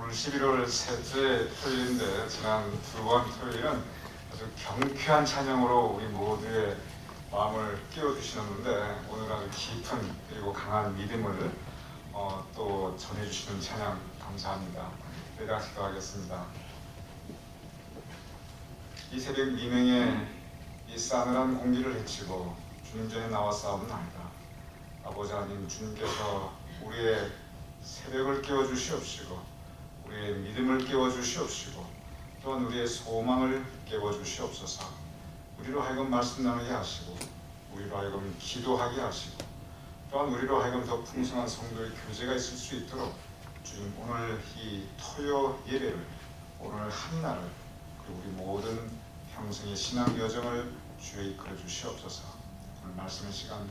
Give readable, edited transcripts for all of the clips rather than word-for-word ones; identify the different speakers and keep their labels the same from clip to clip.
Speaker 1: 오늘 11월 셋째 토요일인데 지난 두 번 토요일은 아주 경쾌한 찬양으로 우리 모두의 마음을 깨워주시는데 오늘 아주 깊은 그리고 강한 믿음을 또 전해주시는 찬양 감사합니다. 우리 같이 기도하겠습니다. 이 새벽 미명에 이 싸늘한 공기를 헤치고 주님 전에 나와 싸움나이다. 아버지 하나님, 주님께서 우리의 새벽을 깨워주시옵시고 우리의 믿음을 깨워주시옵시고 또한 우리의 소망을 깨워주시옵소서. 우리로 하여금 말씀 나누게 하시고 우리로 하여금 기도하게 하시고 또한 우리로 하여금 더 풍성한 성도의 교제가 있을 수 있도록 주님 오늘 이 토요 예배를 오늘 한날을 그리고 우리 모든 평생의 신앙 여정을 주에 이끌어 주시옵소서. 오늘 말씀의 시간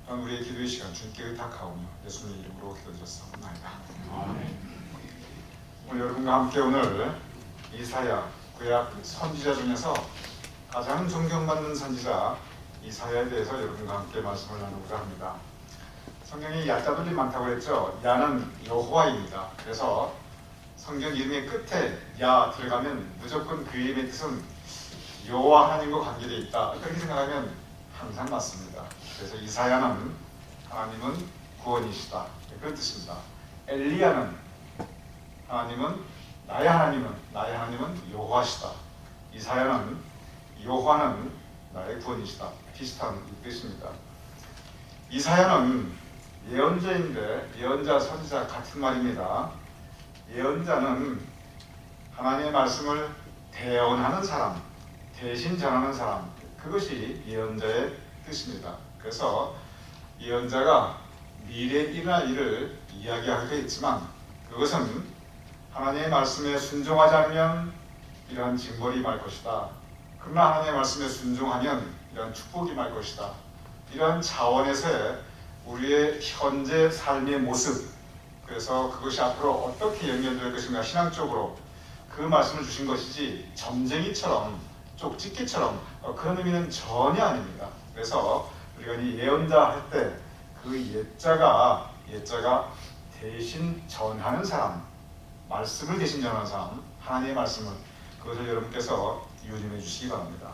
Speaker 1: 또한 우리의 기도의 시간 주님께 의탁하오며 예수님의 이름으로 기도드렸사옵나이다. 아멘. 오늘 여러분과 함께 오늘 이사야 구약 선지자 중에서 가장 존경받는 선지자 이사야에 대해서 여러분과 함께 말씀을 나누고자 합니다. 성경이 야자들이 많다고 했죠. 야는 여호와입니다. 그래서 성경 이름의 끝에 야 들어가면 무조건 그 이름의 뜻은 여호와 하나님과 관계되어 있다. 그렇게 생각하면 항상 맞습니다. 그래서 이사야는 하나님은 구원이시다. 그런 뜻입니다. 엘리야는 나의 하나님은 여호와시다. 이사야는 여호와는 나의 구원이시다. 비슷한 뜻입니다. 이사야는 예언자인데 예언자, 선지자 같은 말입니다. 예언자는 하나님의 말씀을 대언하는 사람, 대신 전하는 사람, 그것이 예언자의 뜻입니다. 그래서 예언자가 미래에 일어날 일을 이야기하기도 했지만 그것은 하나님의 말씀에 순종하지 않으면 이러한 징벌이 임할 것이다. 그러나 하나님의 말씀에 순종하면 이러한 축복이 임할 것이다. 이러한 차원에서의 우리의 현재 삶의 모습, 그래서 그것이 앞으로 어떻게 연결될 것인가 신앙적으로 그 말씀을 주신 것이지 점쟁이처럼 쪽집게처럼 그런 의미는 전혀 아닙니다. 그래서 우리가 이 예언자 할 때 그 예자가 대신 전하는 사람, 말씀을 대신 전하는 사람, 하나님의 말씀을, 그것을 여러분께서 유념해 주시기 바랍니다.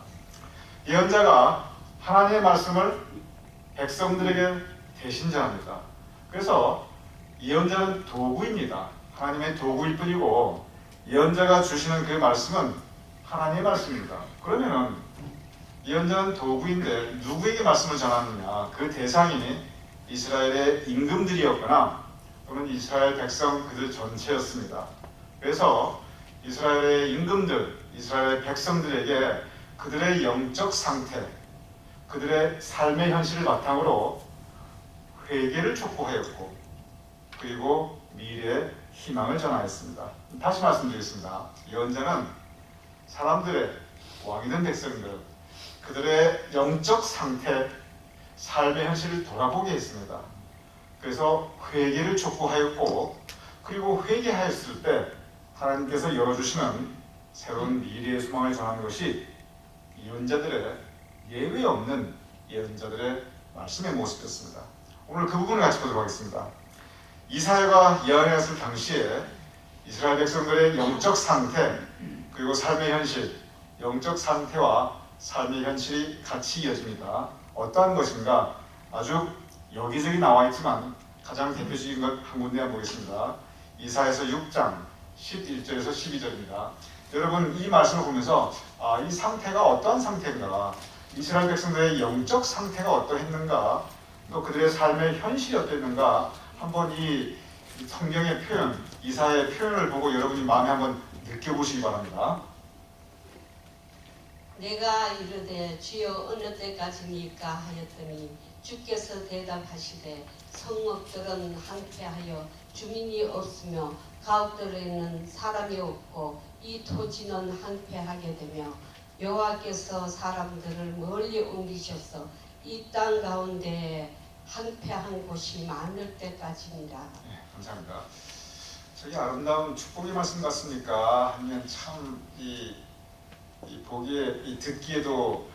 Speaker 1: 예언자가 하나님의 말씀을 백성들에게 대신 전합니다. 그래서 예언자는 도구입니다. 하나님의 도구일 뿐이고 예언자가 주시는 그 말씀은 하나님의 말씀입니다. 그러면은 예언자는 도구인데 누구에게 말씀을 전하느냐? 그 대상이 이스라엘의 임금들이었거나 또는 이스라엘 백성 그들 전체였습니다. 그래서 이스라엘의 임금들, 이스라엘 백성들에게 그들의 영적 상태, 그들의 삶의 현실을 바탕으로 회개를 촉구하였고 그리고 미래의 희망을 전하였습니다. 다시 말씀드리겠습니다. 예언자는 사람들의 왕이 된 백성들, 그들의 영적 상태, 삶의 현실을 돌아보게 했습니다. 그래서 회개를 촉구하였고 그리고 회개하였을 때 하나님께서 열어주시는 새로운 미래의 소망을 전하는 것이 예언자들의 예외 없는 예언자들의 말씀의 모습이었습니다. 오늘 그 부분을 같이 보도록 하겠습니다. 이사야가 예언했을 당시에 이스라엘 백성들의 영적 상태 그리고 삶의 현실, 영적 상태와 삶의 현실이 같이 이어집니다. 어떠한 것인가? 아주 여기저기 나와 있지만 가장 대표적인 것 한 군데 보겠습니다. 이사야서 6장 11절에서 12절입니다. 여러분 이 말씀을 보면서 이 상태가 어떠한 상태인가? 이스라엘 백성들의 영적 상태가 어떠했는가? 또 그들의 삶의 현실이 어땠는가? 한번 이 성경의 표현, 이사야의 표현을 보고 여러분이 마음에 한번 느껴보시기 바랍니다.
Speaker 2: 내가 이르되 주여 어느 때까지니까 하였더니 주께서 대답하시되 성읍들은 황폐하여 주민이 없으며 가옥들에는 사람이 없고 이 토지는 황폐하게 되며 여호와께서 사람들을 멀리 옮기셔서 이 땅 가운데 황폐한 곳이 많을 때까지니라.
Speaker 1: 네, 감사합니다. 저기 아름다운 축복의 말씀 같습니까? 아니면 참 이 보기에 듣기에도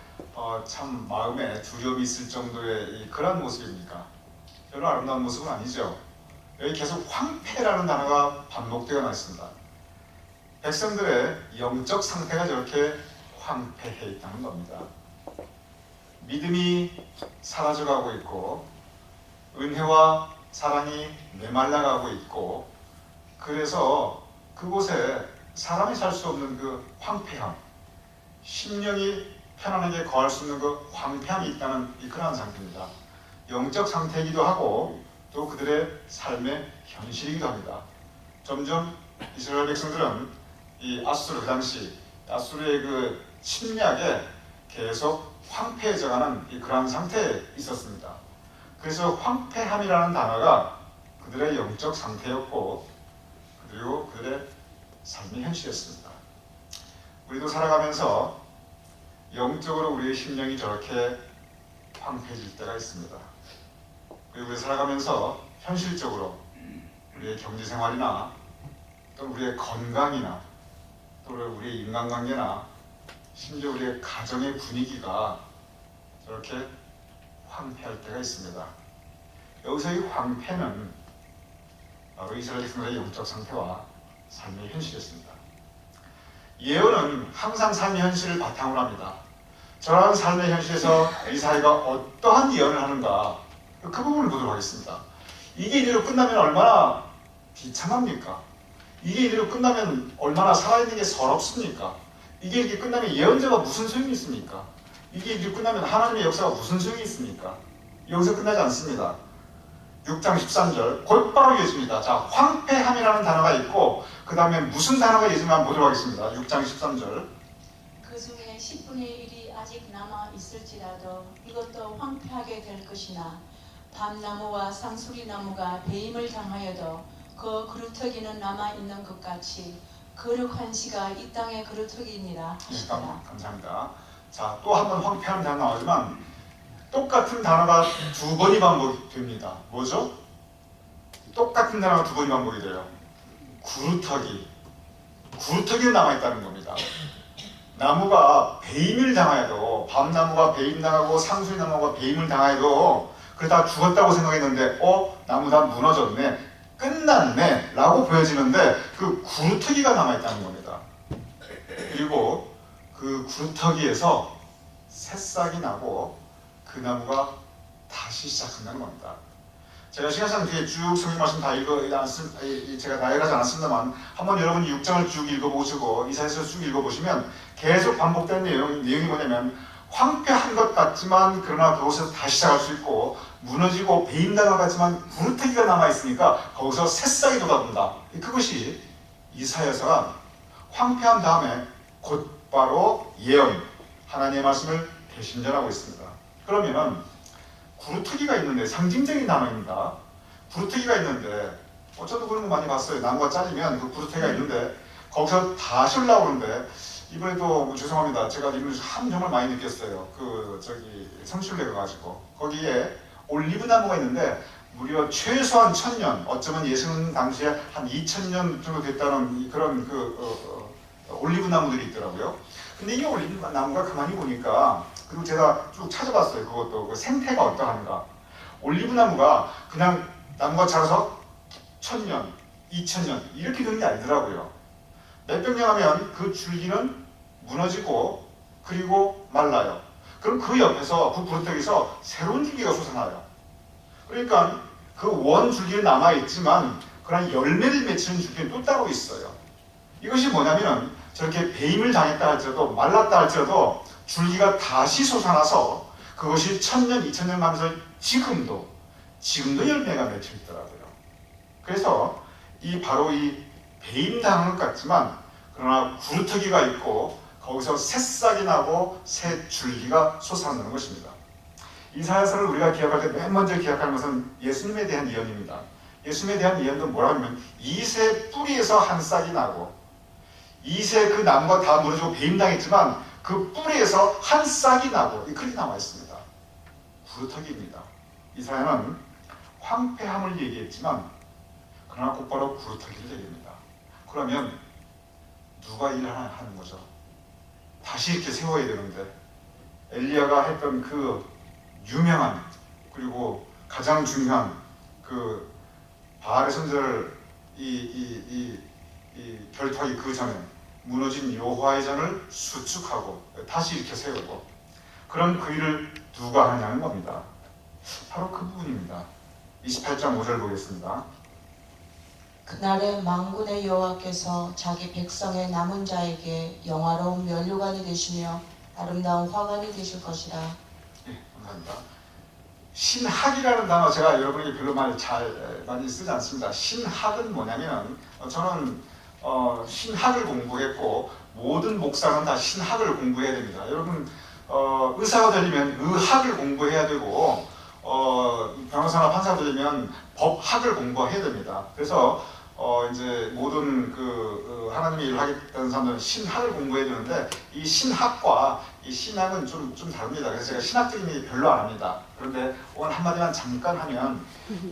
Speaker 1: 참 마음에 두려움이 있을 정도의 그런 모습입니까? 별로 아름다운 모습은 아니죠. 여기 계속 황폐라는 단어가 반복되어 있습니다. 백성들의 영적 상태가 저렇게 황폐해 있다는 겁니다. 믿음이 사라져가고 있고 은혜와 사랑이 메말라가고 있고, 그래서 그곳에 사람이 살 수 없는 그 황폐함, 심령이 편안하게 거할 수 있는 그 황폐함이 있다는 그러한 상태입니다. 영적 상태이기도 하고 또 그들의 삶의 현실이기도 합니다. 점점 이스라엘 백성들은 이 아수르, 그 당시 아수르의 그 침략에 계속 황폐해져가는 그러한 상태에 있었습니다. 그래서 황폐함이라는 단어가 그들의 영적 상태였고 그리고 그들의 삶의 현실이었습니다. 우리도 살아가면서 영적으로 우리의 심령이 저렇게 황폐해질 때가 있습니다. 그리고 우리 살아가면서 현실적으로 우리의 경제생활이나 또 우리의 건강이나 또 우리의 인간관계나 심지어 우리의 가정의 분위기가 저렇게 황폐할 때가 있습니다. 여기서 이 황폐는 바로 이스라엘 백성들의 영적 상태와 삶의 현실이었습니다. 예언은 항상 삶의 현실을 바탕으로 합니다. 저러한 삶의 현실에서 이사야가 어떠한 예언을 하는가, 그 부분을 보도록 하겠습니다. 이게 이대로 끝나면 얼마나 비참합니까? 이게 이대로 끝나면 얼마나 살아있는 게 서럽습니까? 이게 이렇게 끝나면 예언자가 무슨 소용이 있습니까? 이게 이렇게 끝나면 하나님의 역사가 무슨 소용이 있습니까? 여기서 끝나지 않습니다. 6장 13절 곧바로 이어집니다. 자, 황폐함이라는 단어가 있고 그 다음에 무슨 단어가 있는지 한번 보도록 하겠습니다. 6장 13절.
Speaker 3: 그 중에 10분의 1이 아직 남아 있을지라도 이것도 황폐하게 될 것이나 밤나무와 상수리나무가 배임을 당하여도 그 그루터기는 남아 있는 것 같이 거룩한 시가 이 땅의 그루터기니라 하시더라.
Speaker 1: 감사합니다. 자, 또 한 번 황폐한 단어 나오지만 똑같은 단어가 두 번이 반복됩니다. 뭐죠? 똑같은 단어가 두 번이 반복이 돼요. 구루터기. 구루터기는 남아있다는 겁니다. 나무가 배임을 당하여도, 밤나무가 배임당하고 상수리나무가 배임을 당하여도 그러다 죽었다고 생각했는데 나무 다 무너졌네, 끝났네 라고 보여지는데 그 구루터기가 남아있다는 겁니다. 그리고 그 구루터기에서 새싹이 나고 그 나무가 다시 시작한다는 겁니다. 제가 시간상 뒤에 쭉 성경 말씀 다 제가 나열하지 않았습니다만 한번 여러분이 6장을 쭉 읽어보시고 이사야서 쭉 읽어보시면 계속 반복된 내용이 뭐냐면 황폐한 것 같지만 그러나 그곳에서 다시 시작할 수 있고, 무너지고 배임당한 것 같지만 구루터기가 남아있으니까 거기서 새싹이 돋아든다. 그것이 이사야서가 황폐한 다음에 곧바로 예언, 하나님의 말씀을 대신전하고 있습니다. 그러면 구루터기가 있는데, 상징적인 단어입니다. 구루터기가 있는데 저도 그런 거 많이 봤어요. 나무가 잘리면 그 구루터기가 있는데 거기서 다시 올라오는데, 이번에도 죄송합니다. 제가 이번에 정말 많이 느꼈어요. 성실내 가가지고 거기에 올리브 나무가 있는데 무려 최소한 1000년, 어쩌면 예수님 당시에 한 2000년 정도 됐다는 그런 올리브 나무들이 있더라고요. 근데 이 올리브 나무가 가만히 보니까, 그리고 제가 쭉 찾아봤어요. 그것도 그 생태가 어떠한가. 올리브 나무가 그냥 나무가 자라서 1000년, 2000년 이렇게 되는 게 아니더라고요. 몇백 년 하면 그 줄기는 무너지고 그리고 말라요. 그럼 그 옆에서, 그 구루터기에서 새로운 줄기가 솟아나요. 그러니까 그 원 줄기는 남아있지만 그런 열매를 맺히는 줄기는 또 따로 있어요. 이것이 뭐냐면 저렇게 배임을 당했다 할지라도, 말랐다 할지라도 줄기가 다시 솟아나서 그것이 1000년, 2000년 가면서 지금도 열매가 맺혀 있더라고요. 그래서 바로 이 배임당한 것 같지만 그러나 구루터기가 있고 거기서 새싹이 나고 새 줄기가 솟아나는 것입니다. 이사야서를 우리가 기억할 때 맨 먼저 기억하는 것은 예수님에 대한 예언입니다. 예수님에 대한 예언은 뭐라고 하면 이새 뿌리에서 한 싹이 나고, 이새 그 나무가 다 무너지고 배임당했지만 그 뿌리에서 한 싹이 나고, 그렇게 나와 있습니다. 구루터기입니다. 이사야는 황폐함을 얘기했지만 그러나 곧바로 구루터기를 얘기합니다. 그러면 누가 일을 하는 거죠? 다시 이렇게 세워야 되는데, 엘리야가 했던 그 유명한 그리고 가장 중요한 그 바알의 선지자를 이 결투하기 그 전에 무너진 여호와의 전을 수축하고 다시 일으켜 세우고, 그럼 그 일을 누가 하냐는 겁니다. 바로 그 부분입니다. 28장 5절 보겠습니다.
Speaker 3: 그날에 만군의 여호와께서 자기 백성의 남은 자에게 영화로운 면류관이 되시며 아름다운 화관이 되실 것이라.
Speaker 1: 예, 감사합니다. 신학이라는 단어 제가 여러분에게 별로 많이 쓰지 않습니다. 신학은 뭐냐면 저는 신학을 공부했고 모든 목사는 다 신학을 공부해야 됩니다. 여러분 의사가 되려면 의학을 공부해야 되고 변호사나 판사가 되려면 법학을 공부해야 됩니다. 그래서 이제 모든 하나님의 일을 하겠다는 사람들은 신학을 공부해야 되는데 이 신학과 이 신학은 좀 다릅니다. 그래서 제가 신학적인 얘기 별로 안 합니다. 그런데 오늘 한마디만 잠깐 하면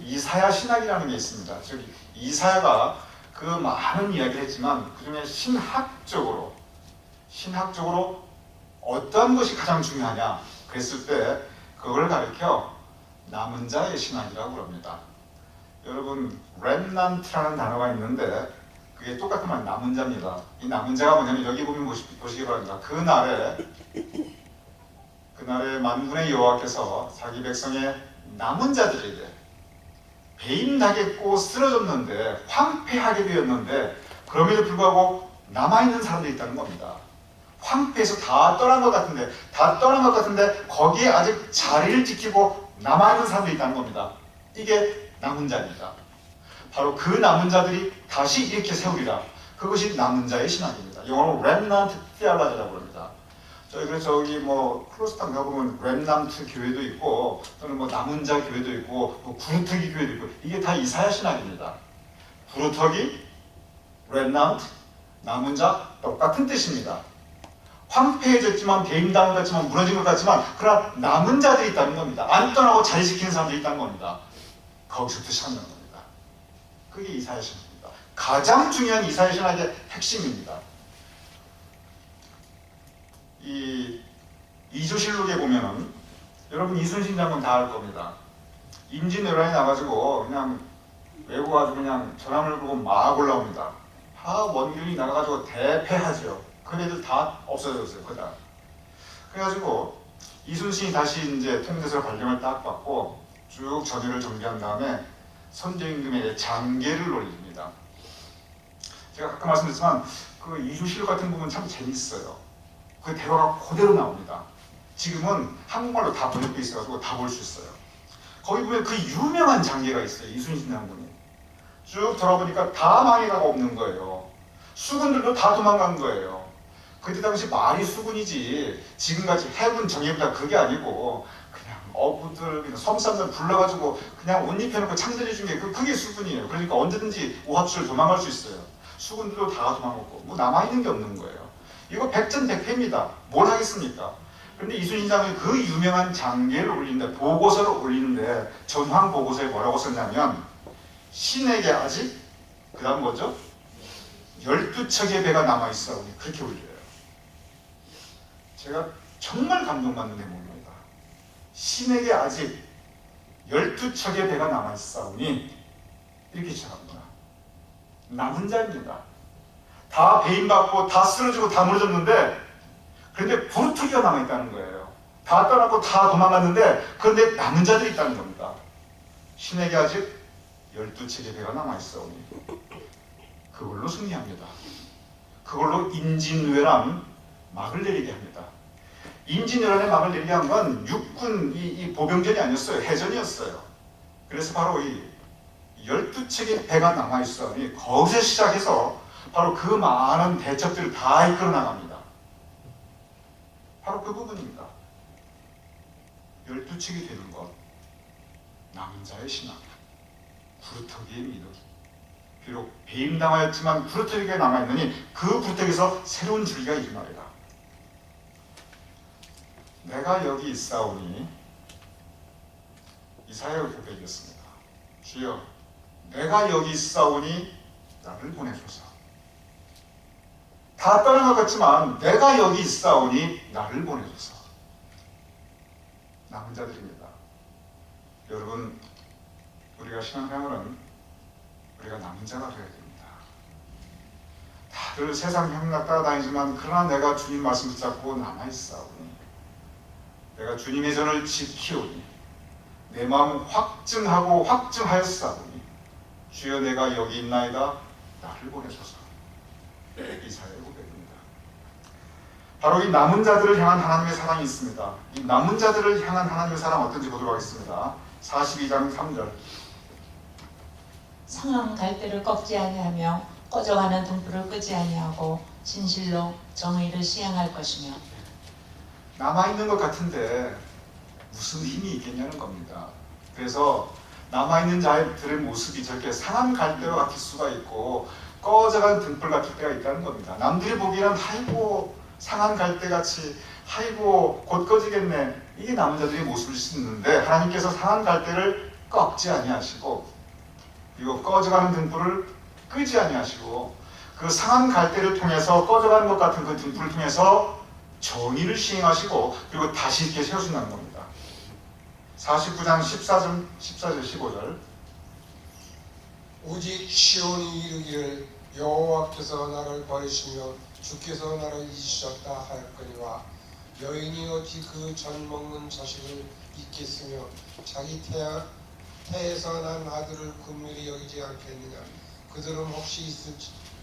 Speaker 1: 이사야 신학이라는 게 있습니다. 즉 이사야가 그 많은 이야기를 했지만 그 중에 신학적으로 어떤 것이 가장 중요하냐 그랬을 때 그걸 가리켜 남은 자의 신학이라고 그럽니다. 여러분 렘넌트라는 단어가 있는데 그게 똑같은 말 남은 자입니다. 이 남은 자가 뭐냐면 여기 보면 보시기 바랍니다. 그날에 만군의 여호와께서 자기 백성의 남은 자들에게 배임당했고 쓰러졌는데 황폐하게 되었는데 그럼에도 불구하고 남아있는 사람들이 있다는 겁니다. 황폐해서 다 떠난 것 같은데 거기에 아직 자리를 지키고 남아있는 사람들이 있다는 겁니다. 이게 남은 자입니다. 바로 그 남은 자들이 다시 이렇게 세우리라. 그것이 남은 자의 신학입니다. 영어로 remnant theology라고 합니다. 저기 크로스탄 가보면 remnant 교회도 있고 또는 남은 자 교회도 있고 구루터기 교회도 있고 이게 다 이사야 신학입니다. 구루터기, remnant, 남은 자 똑같은 뜻입니다. 황폐해졌지만 배임당한 것 같지만 무너진 것 같지만 그러나 남은 자들이 있다는 겁니다. 안 떠나고 자리 지키는 사람들이 있다는 겁니다. 거기서부터 시작하는 겁니다. 그게 이사야 신학입니다. 가장 중요한 이사야 신학의 핵심입니다. 이 이조실록에 보면은 여러분 이순신 장군 다 알 겁니다. 임진왜란이 나가지고 그냥 외고가지고 그냥 전함을 보고 막 올라옵니다. 다 원균이 나가가지고 대패하죠. 그 애들 다 없어졌어요. 그다. 그래가지고 이순신이 다시 이제 통제소 발령을 딱 받고 쭉 전열을 정비한 다음에 선조임금에게 장계를 올립니다. 제가 가끔 말씀드렸지만 그 이조실록 같은 부분 참 재밌어요. 그 대화가 그대로 나옵니다. 지금은 한국말로 다 번역돼 있어가지고 다 볼 수 있어요. 거기 보면 그 유명한 장계가 있어요. 이순신 장군이. 쭉 돌아보니까 다 망해가고 없는 거예요. 수군들도 다 도망간 거예요. 그때 당시 말이 수군이지 지금같이 해군 정예부다 그게 아니고 그냥 어부들 그냥 섬사람들 불러가지고 그냥 옷 입혀놓고 창들해준 게 그게 수군이에요. 그러니까 언제든지 오합수를 도망갈 수 있어요. 수군들도 다 도망갔고 남아있는 게 없는 거예요. 이거 백전백패입니다. 뭘 하겠습니까? 그런데 이순신 장군이 그 유명한 장계를 올리는데 보고서를 올리는데 전황 보고서에 뭐라고 썼냐면 신에게 아직 그 다음 뭐죠? 12척의 배가 남아있어 그렇게 올려요. 제가 정말 감동받는 대목입니다. 신에게 아직 12척의 배가 남아있사오니 이렇게 시작합니다. 남은 자입니다. 다 배임받고 다 쓰러지고 다 무너졌는데 그런데 부르트기가 남아있다는 거예요. 다 떠났고 다 도망갔는데 그런데 남은 자들이 있다는 겁니다. 신에게 아직 12척의 배가 남아있사오니 그걸로 승리합니다. 그걸로 임진왜란 막을 내리게 합니다. 임진왜란의 막을 내리게 한 건 육군 이 보병전이 아니었어요. 해전이었어요. 그래서 바로 이 12척의 배가 남아있으니 거기서 시작해서 바로 그 많은 대첩들을 다 이끌어 나갑니다. 바로 그 부분입니다. 12척이 되는 것, 남은 자의 신앙, 구루터기의 믿음. 비록 배임당하였지만 구루터기가 남아있느니 그 구루터기에서 새로운 줄기가 일어나리라. 내가 여기 있사오니 이사야의 고백이었습니다. 주여 내가 여기 있사오니 나를 보내소서. 다 떠난 것 같지만 내가 여기 있사오니 나를 보내소서. 남은 자들입니다. 여러분 우리가 신앙생활은 우리가 남은 자가 되어야 됩니다. 다들 세상 향락 따라다니지만 그러나 내가 주님 말씀 붙잡고 남아있사오니 내가 주님의 전을 지키오니 내 마음 확증하고 확증하였사오니 주여 내가 여기 있나이다 나를 보내소서. 이사야의 고백입니다. 바로 이 남은 자들을 향한 하나님의 사랑이 있습니다. 이 남은 자들을 향한 하나님의 사랑 어떤지 보도록 하겠습니다. 42장 3절.
Speaker 3: 상한 갈대를 꺾지 아니하며 꺼져가는 등불을 끄지 아니하고 진실로 정의를 시행할 것이며.
Speaker 1: 남아있는 것 같은데 무슨 힘이 있겠냐는 겁니다. 그래서 남아있는 자들의 모습이 저렇게 상한 갈대와 같을 수가 있고 꺼져간 등불 같을 때가 있다는 겁니다. 남들이 보기에는 아이고 상한 갈대같이 아이고 곧 꺼지겠네, 이게 남은 자들의 모습을 씻는데 하나님께서 상한 갈대를 꺾지 아니하시고 그리고 꺼져가는 등불을 끄지 아니하시고 그 상한 갈대를 통해서 꺼져가는 것 같은 그 등불을 통해서 정의를 시행하시고 그리고 다시 이렇게 세우신다는 겁니다. 49장 14절 15절.
Speaker 4: 오직 시온이 이르기를 여호와께서 나를 버리시며 주께서 나를 잊으셨다 하였거니와 여인이 어찌 그 젖 먹는 자식을 잊겠으며 자기 태에서 난 아들을 긍휼히 여기지 않겠느냐. 그들은 혹시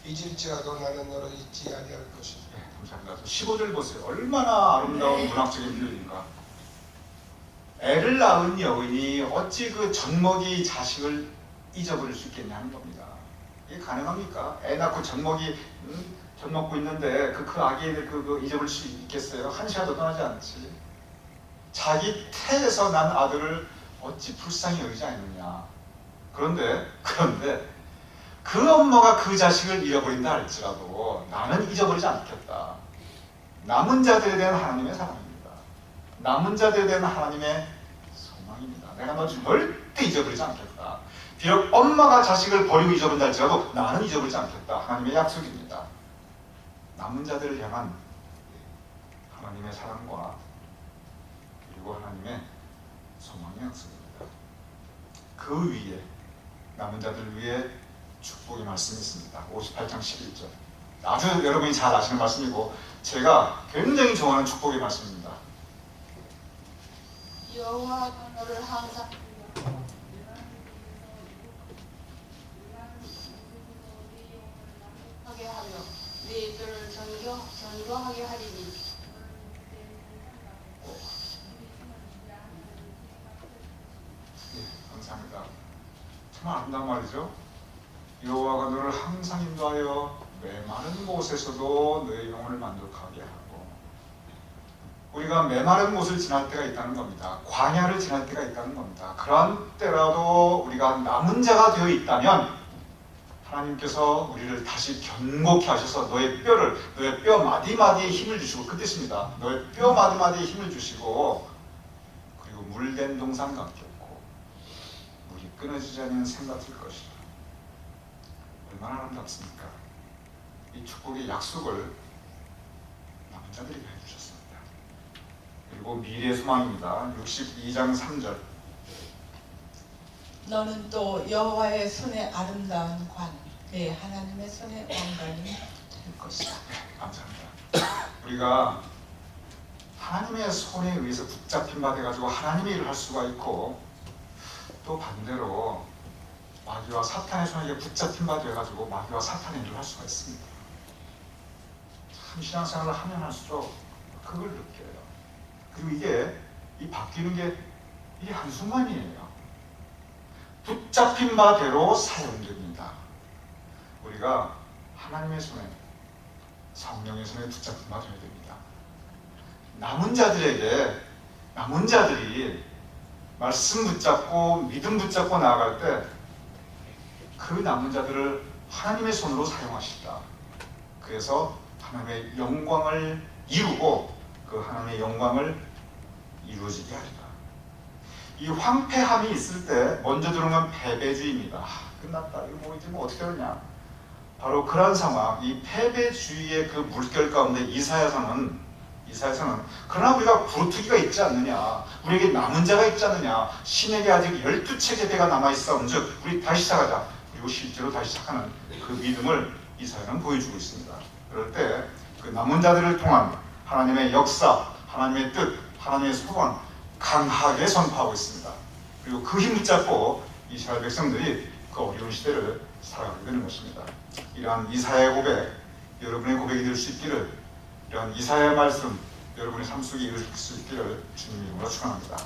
Speaker 4: 잊을지라도 나는 너를 잊지 아니할 것이다.
Speaker 1: 네, 감사합니다. 15절 보세요. 얼마나 아름다운 문학적인 비유인가. 애를 낳은 여인이 어찌 그 젖먹이 자식을 잊어버릴 수 있겠냐는 겁니다. 이게 가능합니까? 애 낳고 젖먹이 젖 먹고 있는데 그 아기를 잊어버릴 수 있겠어요? 한 시간도 떠나지 않지. 자기 태에서 난 아들을 어찌 불쌍히 여기지 않느냐. 그런데 그 엄마가 그 자식을 잃어버린다 할지라도 나는 잊어버리지 않겠다. 남은 자들에 대한 하나님의 사랑입니다. 남은 자들에 대한 하나님의 소망입니다. 내가 너 절대 잊어버리지 않겠다. 비록 엄마가 자식을 버리고 잊어버린다 할지라도 나는 잊어버리지 않겠다. 하나님의 약속입니다. 남은 자들을 향한 하나님의 사랑과 그리고 하나님의 소망의 약속입니다. 그 위에 남은 자들 위에 축복의 말씀이 있습니다. 58장 11절. 아주 여러분이 잘 아시는 말씀이고 제가 굉장히 좋아하는 축복의 말씀입니다.
Speaker 3: 여호와가 너를 항상 하게 하며 네 뼈를 견고하게 하리니.
Speaker 1: 예, 감사합니다. 정말 아름다운 말이죠. 여호와가 너를 항상 인도하여 메마른 곳에서도 너의 영혼을 만족하게 하고, 우리가 메마른 곳을 지날 때가 있다는 겁니다. 광야를 지날 때가 있다는 겁니다. 그런 때라도 우리가 남은 자가 되어 있다면 하나님께서 우리를 다시 견고케 하셔서 너의 뼈 마디마디에 힘을 주시고, 그 뜻입니다. 너의 뼈 마디마디에 힘을 주시고, 그리고 물된 동산 같겠고 물이 끊어지지 않는 샘 같을 것이다. 얼마나 아름답습니까? 이 축복의 약속을 남은 자들에게 해주셨습니다. 그리고 미래의 소망입니다. 62장 3절.
Speaker 5: 너는 또 여호와의 손의 아름다운 관, 그 하나님의 손의 왕관이 될 것이다.
Speaker 1: 감사합니다. 우리가 하나님의 손에 의해서 붙잡힌 바 돼가지고 하나님의 일을 할 수가 있고, 또 반대로 마귀와 사탄의 손에 붙잡힌 바 돼가지고 마귀와 사탄의 일을 할 수가 있습니다. 참 신앙생활을 하면 할수록 그걸 느껴요. 그리고 이 바뀌는 게 이게 한순간이에요. 붙잡힌 바대로 사용됩니다. 우리가 하나님의 손에, 성령의 손에 붙잡힌 바 되어야 됩니다. 남은 자들이 말씀 붙잡고 믿음 붙잡고 나아갈 때 그 남은 자들을 하나님의 손으로 사용하시다. 그래서 하나님의 영광을 이루고 그 하나님의 영광을 이루어지게 하리라. 이 황폐함이 있을 때 먼저 들어오면 패배주의입니다. 끝났다. 이거 이제 어떻게 하느냐. 바로 그런 상황, 이 패배주의의 그 물결 가운데 이사야서는 그러나 우리가 부르투기가 있지 않느냐, 우리에게 남은 자가 있지 않느냐, 신에게 아직 12책의 배가 남아있어. 즉 우리 다시 시작하자. 그리고 실제로 다시 시작하는 그 믿음을 이사야는 보여주고 있습니다. 그럴 때 그 남은 자들을 통한 하나님의 역사, 하나님의 뜻, 하나님의 소원 강하게 선포하고 있습니다. 그리고 그 힘을 잡고 이스라엘 백성들이 그 어려운 시대를 살아가게 되는 것입니다. 이러한 이사야의 고백, 여러분의 고백이 될 수 있기를, 이러한 이사야의 말씀 여러분의 삶 속에 이룰 수 있기를 주님 이름으로 축원합니다.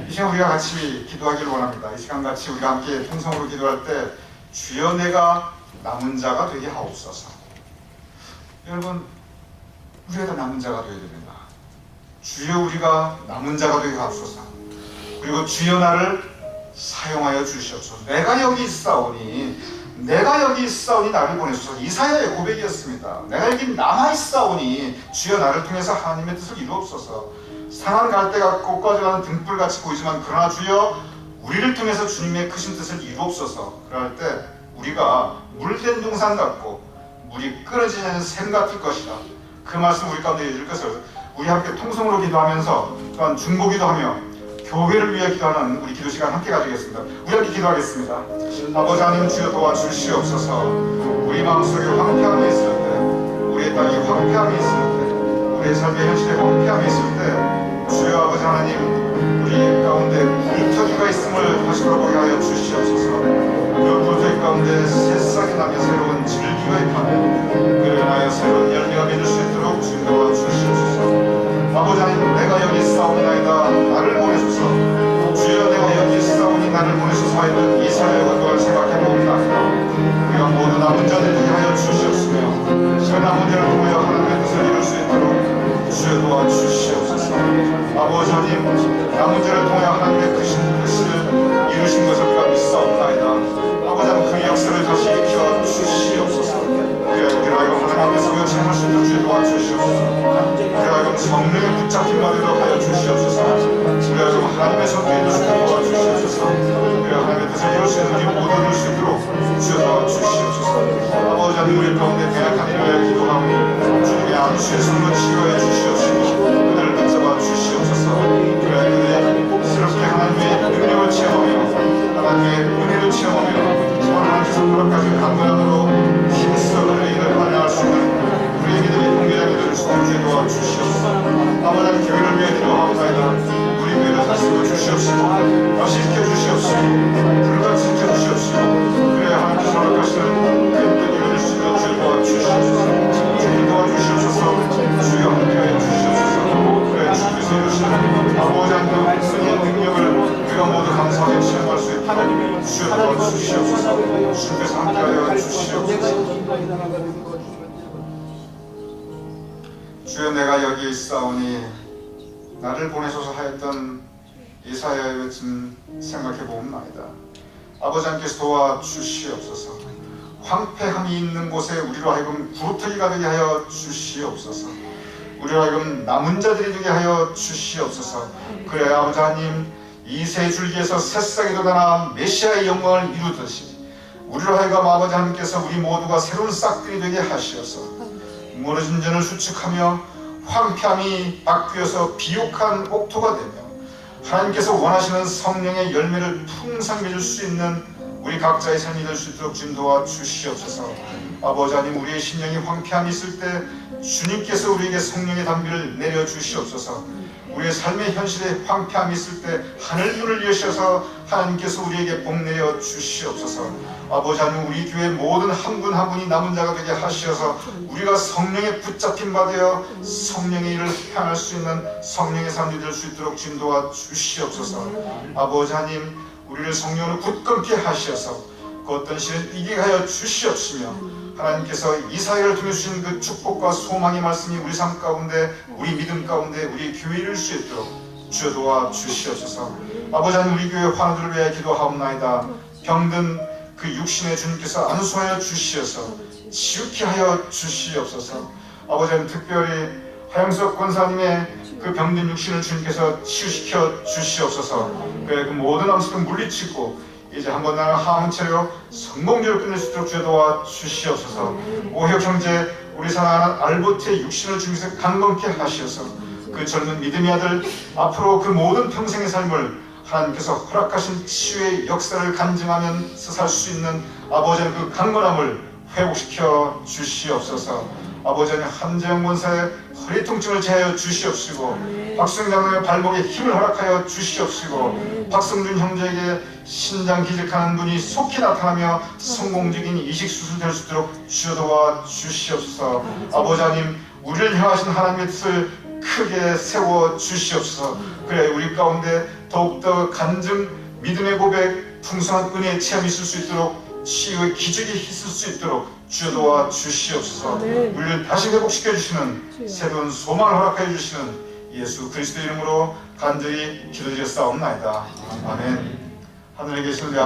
Speaker 1: 이 시간 우리가 같이 기도하기를 원합니다. 이 시간 같이 우리가 함께 통성으로 기도할 때 주여 내가 남은 자가 되게 하옵소서. 여러분, 우리가 다 남은 자가 되어야 됩니다. 주여 우리가 남은 자가 되게 하옵소서. 그리고 주여 나를 사용하여 주시옵소서. 내가 여기 있사오니 나를 보내소서. 이사야의 고백이었습니다. 내가 여기 남아있사오니 주여 나를 통해서 하나님의 뜻을 이루옵소서. 상한 갈대 같고 꺼져가는 등불같이 보이지만 그러나 주여 우리를 통해서 주님의 크신 뜻을 이루옵소서. 그럴 때 우리가 물된 동산 같고 물이 끊어지지 않는 샘 같을 것이다. 그 말씀 우리 가운데 해줄 것을 우리 함께 통성으로 기도하면서 또한 중보기도하며 교회를 위해 기도하는 우리 기도 시간 함께 가지겠습니다. 우리 함께 기도하겠습니다. 아버지 하나님 주여 도와주시옵소서. 우리 마음속에 황폐함이 있을 때, 우리의 땅에 황폐함이 있을 때, 우리의 삶의 현실에 황폐함이 있을 때 주여 아버지 하나님 우리 가운데 불터기가 있음을 다시 돌아보게 하여 주시옵소서. 그 불터기 가운데 새싹이 나며 새로운 질기가 입하며 그를 인하여 새로운 열매가 맺을 수 있도록 주님 도와주시옵소서. 아버지 하나님 내가 여기 있사오니나이다 나를 보내소서. 주여 내가 여기 있사오니 나를 보내소서 하였던 이사야의 권고를 생각해봅니다. 우리가 모두 남은 자들 되게 하여 주시옵으며 그 남은 자를 통하여 하나님의 뜻을 이룰 수 있도록 주여 도와주시옵소서. 아버지 하나님 남은 자를 통하여 하나님의 크신 뜻을 이루신 것을 우리가 믿사옵나이다. 아버지 하나님 그 역사를 다시 익혀 주시옵소서. 우리가 이거 하나님 앞에서 요청할 수 있도록 주여 도와주시옵소서. 우리가 이거 성령의 붙잡힌 바되도록 하여 주시옵소서. 우리가 이거 하나님의 손에 이룰 수 있도록 도와주시옵소서. 우리가 하나님의 뜻을 이룰 수 있는 우리 모두 이룰 수 있도록 주여 도와주시옵소서. 아버지 하나님 우리 가운데 배약한 일을 위해 기도하고 주님의 안수의 손으로 치유해 주시옵시고 그들을 붙잡아 주시옵소서. 그들이 새롭게 하나님의 능력을 체험하며 하나님의 은혜를 체험하며 하나님께서 허락하신 강건함으로 힘써 그들의 일을 반영할 수 있는 우리의 믿음이 동기자이 될 수 있게 도와주시옵소서. 아버지 하나님 교회를 위해 기도하옵나이다. 우리 교회를 다시 세워주시옵시고 다시 지켜주시옵시고 불같이 지켜주시옵시고 그래야 하나님께서 허락하시는 그 뜻 이루어질 수 있도록 주여 도와주시옵소서. 주님 도와주시옵소서. 주여 함께하여 주시옵소서. 그래 주께서 이루시는 아버지 하나님 승리의 능력을 우리가 모두 감사하게 체험할 수 있도록 주여 도와주시옵소서. 주께서 함께하여 주시옵소서. 주여 내가 여기 있사오니 나를 보내소서 하였던 이사야의 외침 생각해보옵나이다. 아버지 하나님께서 도와주시옵소서. 황폐함이 있는 곳에 우리로 하여금 구루터기가 되게 하여 주시옵소서. 우리로 하여금 남은 자들이 되게 하여 주시옵소서. 그래 아버지 하나님 이 새 줄기에서 새싹이 돋아나 메시아의 영광을 이루듯이 우리로 하여금 아버지 하나님께서 우리 모두가 새로운 싹들이 되게 하시어서 무너진 전을 수축하며 황폐함이 바뀌어서 비옥한 옥토가 되며 하나님께서 원하시는 성령의 열매를 풍성히 맺을 수 있는 우리 각자의 삶이 될 수 있도록 주님 도와주시옵소서. 아버지 하나님 우리의 심령이 황폐함이 있을 때 주님께서 우리에게 성령의 담비를 내려주시옵소서. 우리의 삶의 현실에 황폐함이 있을 때 하늘 문을 여셔서 하나님께서 우리에게 복 내려 주시옵소서. 아버지 하나님 우리 교회 모든 한 분 한 분이 남은 자가 되게 하시어서 우리가 성령에 붙잡힌 바 되어 성령의 일을 향할 수 있는 성령의 삶이 될 수 있도록 주님 도와주시옵소서. 아버지 하나님 우리를 성령으로 굳건케 하시어서 그 어떤 시를 이기게 하여 주시옵시며 하나님께서 이사야를 통해 주신 그 축복과 소망의 말씀이 우리 삶 가운데 우리 믿음 가운데 우리 교회를 이룰 수 있도록 주여 도와주시옵소서. 아버지 하나님 우리 교회 환우들을 위해 기도하옵나이다. 병든 그 육신의 주님께서 안수하여 주시어서 치유케 하여 주시옵소서. 아버지 하나님 특별히 하영석 권사님의 그 병든 육신을 주님께서 치유시켜 주시옵소서. 그 모든 암습을 물리치고 이제 한번 나는 하한 채로 성공적으로 끝낼 수 있도록 주여 도와주시옵소서. 오혁 형제 우리 사랑하는 알보트의 육신을 주님께서 강건케 하시어서 그 젊은 믿음의 아들 앞으로 그 모든 평생의 삶을 하나님께서 허락하신 치유의 역사를 간증하면서 살 수 있는 아버지의 그 강건함을 회복시켜 주시옵소서. 아버지 하나님 한재영 권사의 허리 통증을 제하여 주시옵시고 박승장의 발목에 힘을 허락하여 주시옵시고 박성준 형제에게 신장 기직하는 분이 속히 나타나며 성공적인 이식 수술될 수 있도록 주여 도와 주시옵소서. 아버지 하나님 우리를 향하신 하나님의 뜻을 크게 세워 주시옵소서. 그래 우리 가운데 더욱더 간증 믿음의 고백 풍성한 은혜의 체험이 있을 수 있도록 치유의 기적이 있을 수 있도록 주여 도와 주시옵소서. 우리를 다시 회복시켜 주시는 새로운 소망을 허락해 주시는 예수 그리스도 이름으로 간절히 기도드렸사옵나이다. 아멘. 하늘에 계신 우리